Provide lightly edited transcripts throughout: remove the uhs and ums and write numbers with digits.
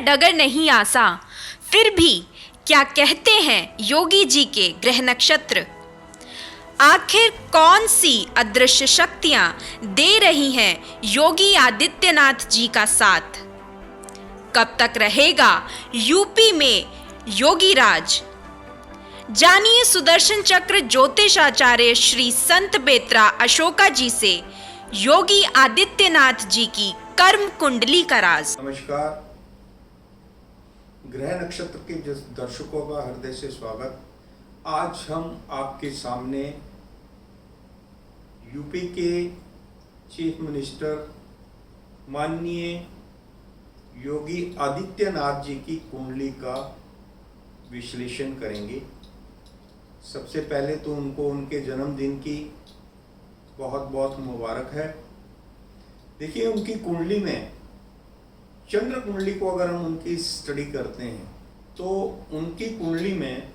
डगर नहीं आसा, फिर भी क्या कहते हैं योगी जी के ग्रह नक्षत्र। आखिर कौन सी अदृश्य शक्तियां दे रही हैं योगी आदित्यनाथ जी का साथ। कब तक रहेगा यूपी में योगी राज। जानिए सुदर्शन चक्र ज्योतिषाचार्य श्री संत बेत्रा अशोका जी से योगी आदित्यनाथ जी की कर्म कुंडली का राज। नमस्कार, ग्रह नक्षत्र के दर्शकों का हृदय से स्वागत। आज हम आपके सामने यूपी के चीफ मिनिस्टर माननीय योगी आदित्यनाथ जी की कुंडली का विश्लेषण करेंगे। सबसे पहले तो उनको उनके जन्मदिन की बहुत बहुत मुबारक है। देखिए, उनकी कुंडली में चंद्र कुंडली को अगर हम उनकी स्टडी करते हैं तो उनकी कुंडली में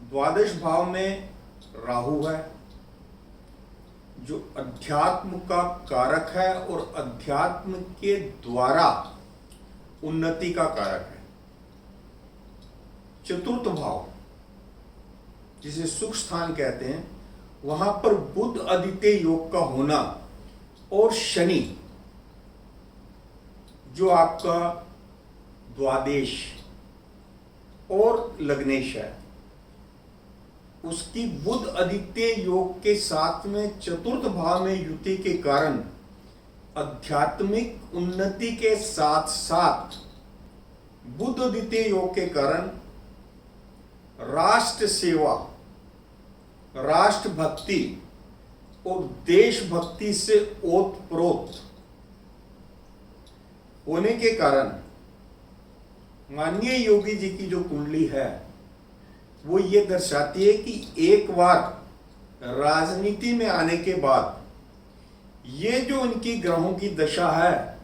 द्वादश भाव में राहु है, जो अध्यात्म का कारक है और अध्यात्म के द्वारा उन्नति का कारक है। चतुर्थ भाव, जिसे सुख स्थान कहते हैं, वहां पर बुध आदित्य योग का होना और शनि जो आपका द्वादेश और लग्नेश है, उसकी बुध आदित्य योग के साथ में चतुर्थ भाव में युति के कारण आध्यात्मिक उन्नति के साथ साथ बुध आदित्य योग के कारण राष्ट्र सेवा, राष्ट्र भक्ति और देशभक्ति से ओतप्रोत होने के कारण माननीय योगी जी की जो कुंडली है वो ये दर्शाती है कि एक बार राजनीति में आने के बाद ये जो इनकी ग्रहों की दशा है,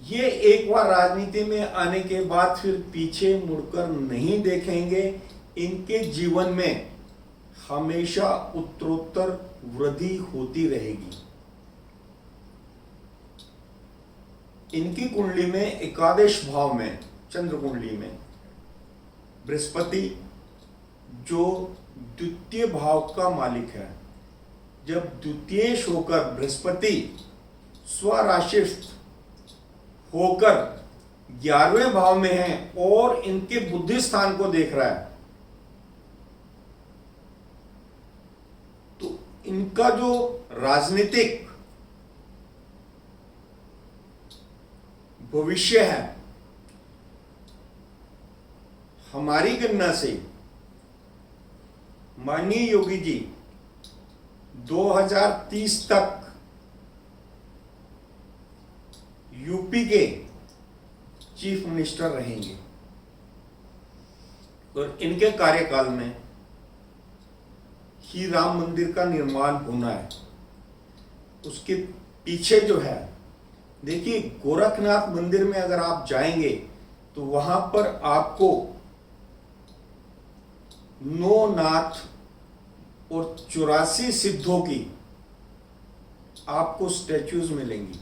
ये एक बार राजनीति में आने के बाद फिर पीछे मुड़कर नहीं देखेंगे। इनके जीवन में हमेशा उत्तरोत्तर वृद्धि होती रहेगी। इनकी कुंडली में एकादश भाव में, चंद्र कुंडली में बृहस्पति जो द्वितीय भाव का मालिक है, जब द्वितीयेश होकर बृहस्पति स्वराशिस्थ होकर 11वें भाव में है और इनके बुद्धि स्थान को देख रहा है, तो इनका जो राजनीतिक भविष्य है, हमारी गणना से माननीय योगी जी 2030 तक यूपी के चीफ मिनिस्टर रहेंगे और इनके कार्यकाल में ही राम मंदिर का निर्माण होना है। उसके पीछे जो है, देखिए, गोरखनाथ मंदिर में अगर आप जाएंगे तो वहां पर आपको 9 नाथ और 84 सिद्धों की आपको स्टैच्यूज मिलेंगी।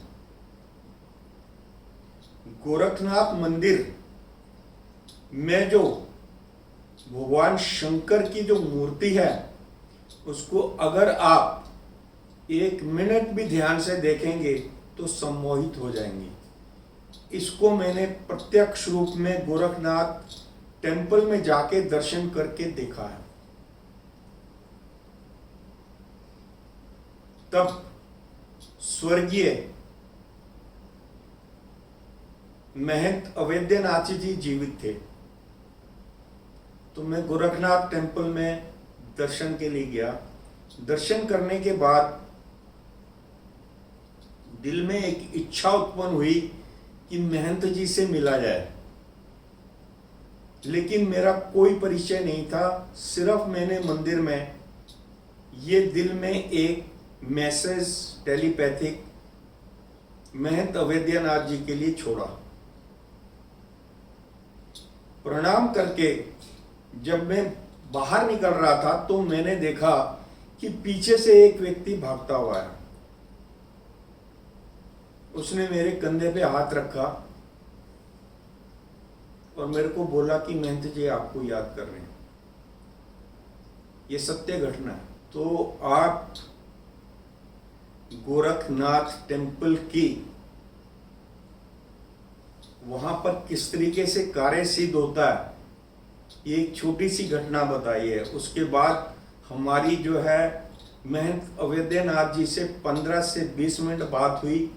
गोरखनाथ मंदिर में जो भगवान शंकर की जो मूर्ति है, उसको अगर आप 1 मिनट भी ध्यान से देखेंगे तो सम्मोहित हो जाएंगे। इसको मैंने प्रत्यक्ष रूप में गोरखनाथ टेम्पल में जाके दर्शन करके देखा है। तब स्वर्गीय महंत अवैद्यनाथ जी जीवित थे, तो मैं गोरखनाथ टेम्पल में दर्शन के लिए गया। दर्शन करने के बाद दिल में एक इच्छा उत्पन्न हुई कि महंत जी से मिला जाए, लेकिन मेरा कोई परिचय नहीं था। सिर्फ मैंने मंदिर में ये दिल में एक मैसेज टेलीपैथिक महंत अवैद्यनाथ जी के लिए छोड़ा। प्रणाम करके जब मैं बाहर निकल रहा था तो मैंने देखा कि पीछे से एक व्यक्ति भागता हुआ है। उसने मेरे कंधे पे हाथ रखा और मेरे को बोला कि महंत जी आपको याद कर रहे हैं। ये सत्य घटना है। तो आप गोरखनाथ टेम्पल की वहां पर किस तरीके से कार्य सिद्ध होता है, ये एक छोटी सी घटना बताई है। उसके बाद हमारी जो है महंत अवैधनाथ जी से 15 से 20 मिनट बात हुई,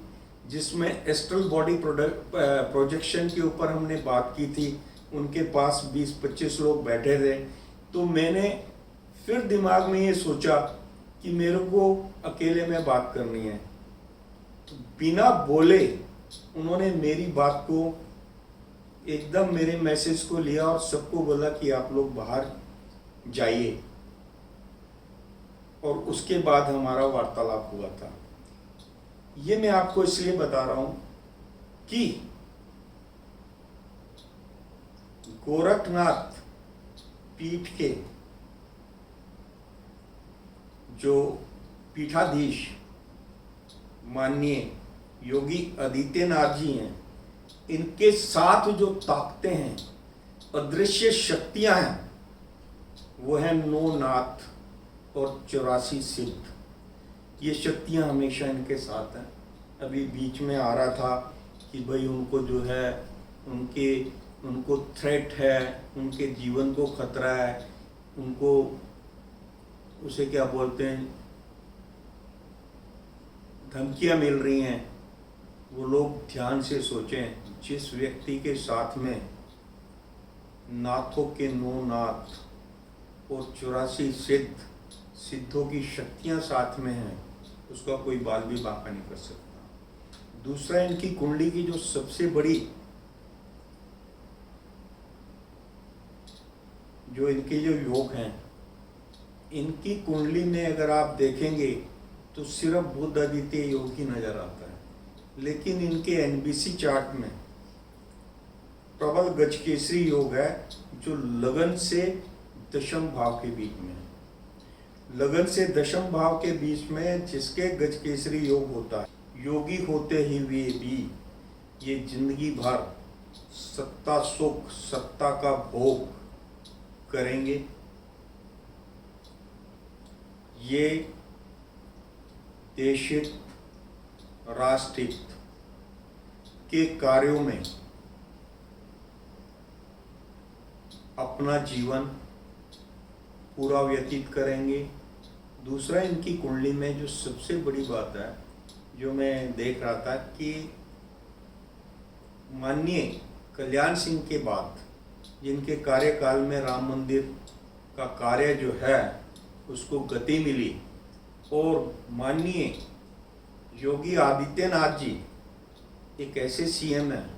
जिसमें एस्ट्रल बॉडी प्रोजेक्शन के ऊपर हमने बात की थी। उनके पास 20-25 लोग बैठे थे। तो मैंने फिर दिमाग में ये सोचा कि मेरे को अकेले में बात करनी है। तो बिना बोले उन्होंने मेरी बात को एकदम मेरे मैसेज को लिया और सबको बोला कि आप लोग बाहर जाइए। और उसके बाद हमारा वार्तालाप हुआ था। ये मैं आपको इसलिए बता रहा हूं कि गोरखनाथ पीठ के जो पीठाधीश माननीय योगी आदित्यनाथ जी हैं, इनके साथ जो ताकतें हैं, अदृश्य शक्तियां हैं, वो है 9 नाथ और 84 सिद्ध। ये शक्तियां हमेशा इनके साथ हैं। अभी बीच में आ रहा था कि भाई उनको जो है उनको थ्रेट है, उनके जीवन को खतरा है, उनको उसे क्या बोलते हैं, धमकियां मिल रही हैं। वो लोग ध्यान से सोचें, जिस व्यक्ति के साथ में नाथों के 9 नाथ और 84 सिद्धों की शक्तियां साथ में हैं, उसका कोई बाल भी बांका नहीं कर सकता। दूसरा, इनकी कुंडली की जो सबसे बड़ी जो इनके जो योग हैं, इनकी कुंडली में अगर आप देखेंगे तो सिर्फ बुध आदित्य योग ही नजर आता है। लेकिन इनके एनबीसी चार्ट में प्रबल गजकेसरी योग है, जो लगन से दशम भाव के बीच में है। लगन से दशम भाव के बीच में जिसके गजकेसरी योग होता है, योगी होते ही वे भी ये जिंदगी भर सत्ता सुख सत्ता का भोग करेंगे। ये देशहित राष्ट्रहित के कार्यों में अपना जीवन पूरा व्यतीत करेंगे। दूसरा, इनकी कुंडली में जो सबसे बड़ी बात है, जो मैं देख रहा था कि माननीय कल्याण सिंह के बाद जिनके कार्यकाल में राम मंदिर का कार्य जो है उसको गति मिली, और माननीय योगी आदित्यनाथ जी एक ऐसे सीएम हैं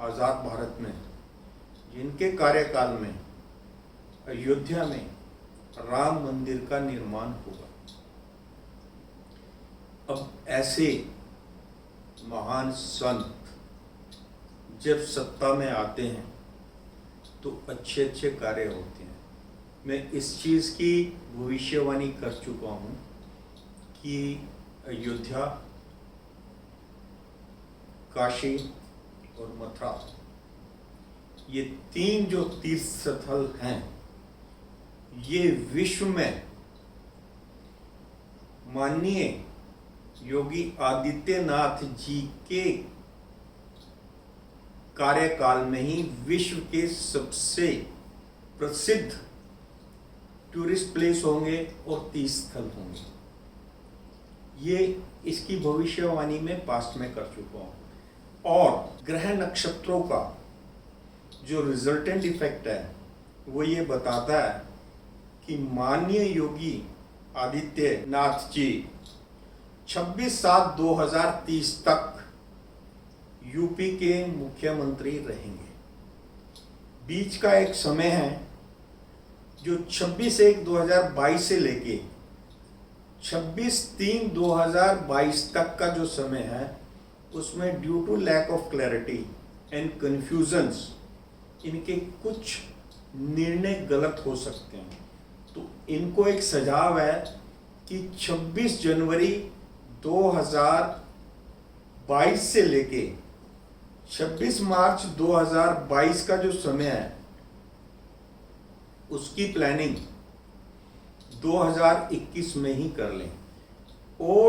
आज़ाद भारत में, जिनके कार्यकाल में अयोध्या में राम मंदिर का निर्माण होगा। अब ऐसे महान संत जब सत्ता में आते हैं तो अच्छे अच्छे कार्य होते हैं। मैं इस चीज़ की भविष्यवाणी कर चुका हूँ कि अयोध्या, काशी और मथुरा, ये 3 जो तीर्थ स्थल हैं, ये विश्व में माननीय योगी आदित्यनाथ जी के कार्यकाल में ही विश्व के सबसे प्रसिद्ध टूरिस्ट प्लेस होंगे और तीर्थ स्थल होंगे। ये इसकी भविष्यवाणी में पास्ट में कर चुका हूँ। और ग्रह नक्षत्रों का जो रिजल्टेंट इफेक्ट है वो ये बताता है कि माननीय योगी आदित्यनाथ जी 26/7/2030 तक यूपी के मुख्यमंत्री रहेंगे। बीच का एक समय है जो 26/1/2022 से लेके 26/3/2022 तक का जो समय है, उसमें due to lack of clarity and confusions इनके कुछ निर्णय गलत हो सकते हैं। तो इनको एक सुझाव है कि 26 जनवरी 2022 से लेके 26 मार्च 2022 का जो समय है उसकी प्लानिंग 2021 में ही कर लें और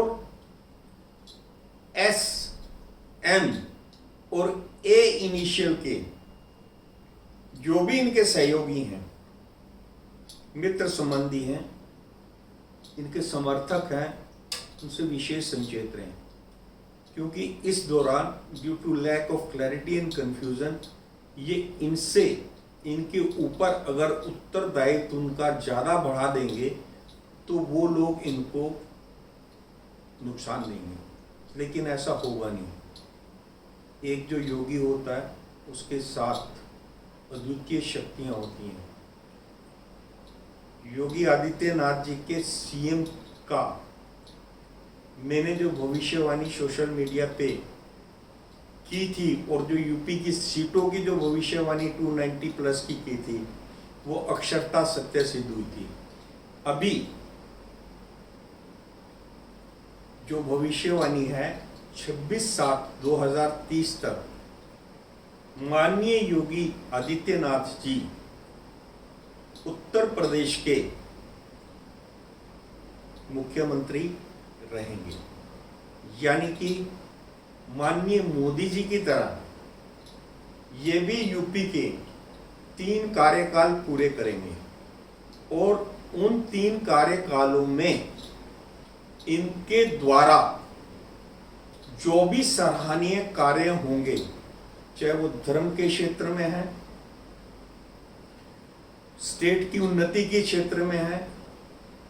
एस, एम और ए इनिशियल के जो भी इनके सहयोगी हैं, मित्र संबंधी हैं, इनके समर्थक हैं, उनसे विशेष संचेत रहें, क्योंकि इस दौरान due to lack of clarity and confusion ये इनसे इनके ऊपर अगर उत्तरदायित्व उनका ज़्यादा बढ़ा देंगे तो वो लोग इनको नुकसान देंगे, लेकिन ऐसा होगा नहीं। एक जो योगी होता है उसके साथ अद्वितीय शक्तियाँ होती हैं। योगी आदित्यनाथ जी के सीएम का मैंने जो भविष्यवाणी सोशल मीडिया पे की थी और जो यूपी की सीटों की जो भविष्यवाणी 290 प्लस की थी वो अक्षरता सत्य सिद्ध हुई थी। अभी जो भविष्यवाणी है 26/7/2030 तक माननीय योगी आदित्यनाथ जी उत्तर प्रदेश के मुख्यमंत्री रहेंगे, यानी कि माननीय मोदी जी की तरह ये भी यूपी के 3 कार्यकाल पूरे करेंगे और उन 3 कार्यकालों में इनके द्वारा जो भी सराहनीय कार्य होंगे, चाहे वो धर्म के क्षेत्र में है, स्टेट की उन्नति के क्षेत्र में है,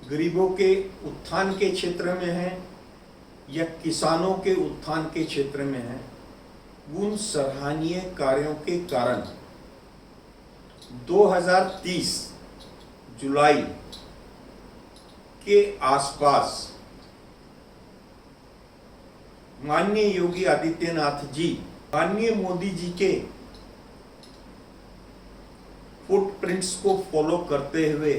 गरीबों के उत्थान के क्षेत्र में है या किसानों के उत्थान के क्षेत्र में है, उन सराहनीय कार्यों के कारण 2030 जुलाई के आसपास माननीय योगी आदित्यनाथ जी माननीय मोदी जी के फुटप्रिंट्स को फॉलो करते हुए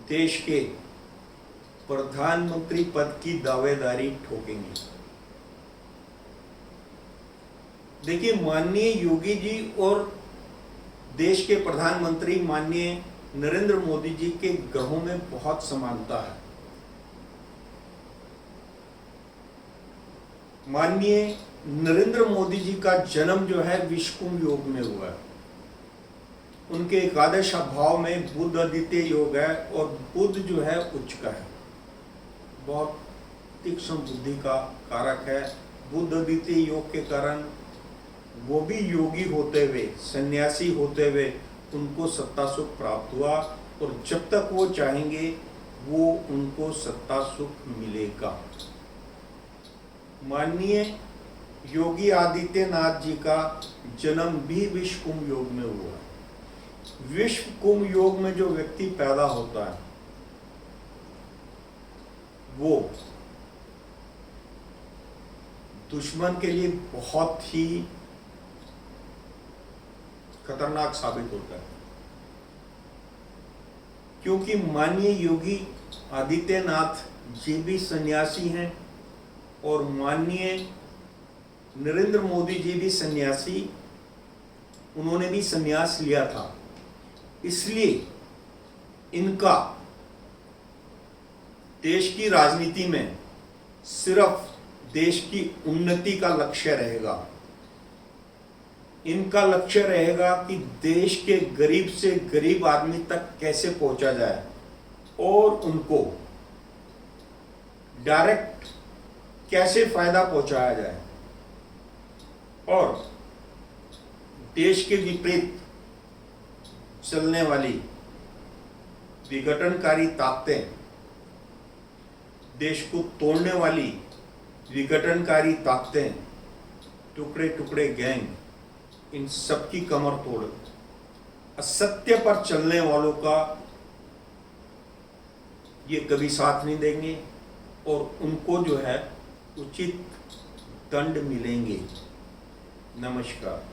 देश के प्रधानमंत्री पद की दावेदारी ठोकेंगे। देखिए, माननीय योगी जी और देश के प्रधानमंत्री माननीय नरेंद्र मोदी जी के ग्रहों में बहुत समानता है। माननीय नरेंद्र मोदी जी का जन्म जो है विषकुंभ योग में हुआ है। उनके एकादश भाव में बुध आदित्य योग है और बुध जो है उच्च का है, बहुत तीक्ष्ण बुद्धि का कारक है। बुध आदित्य योग के कारण वो भी योगी होते हुए, सन्यासी होते हुए उनको सत्ता सुख प्राप्त हुआ और जब तक वो चाहेंगे वो उनको सत्ता सुख मिलेगा। माननीय योगी आदित्यनाथ जी का जन्म भी विश्व कुंभ योग में हुआ है। विश्व कुंभ योग में जो व्यक्ति पैदा होता है वो दुश्मन के लिए बहुत ही खतरनाक साबित होता है, क्योंकि माननीय योगी आदित्यनाथ जी भी सन्यासी हैं और माननीय नरेंद्र मोदी जी भी सन्यासी, उन्होंने भी सन्यास लिया था। इसलिए इनका देश की राजनीति में सिर्फ देश की उन्नति का लक्ष्य रहेगा। इनका लक्ष्य रहेगा कि देश के गरीब से गरीब आदमी तक कैसे पहुंचा जाए और उनको डायरेक्ट कैसे फायदा पहुंचाया जाए, और देश के विपरीत चलने वाली विघटनकारी ताकतें, देश को तोड़ने वाली विघटनकारी ताकतें, टुकड़े टुकड़े गैंग, इन सब की कमर तोड़ असत्य पर चलने वालों का ये कभी साथ नहीं देंगे और उनको जो है उचित दंड मिलेंगे। नमस्कार।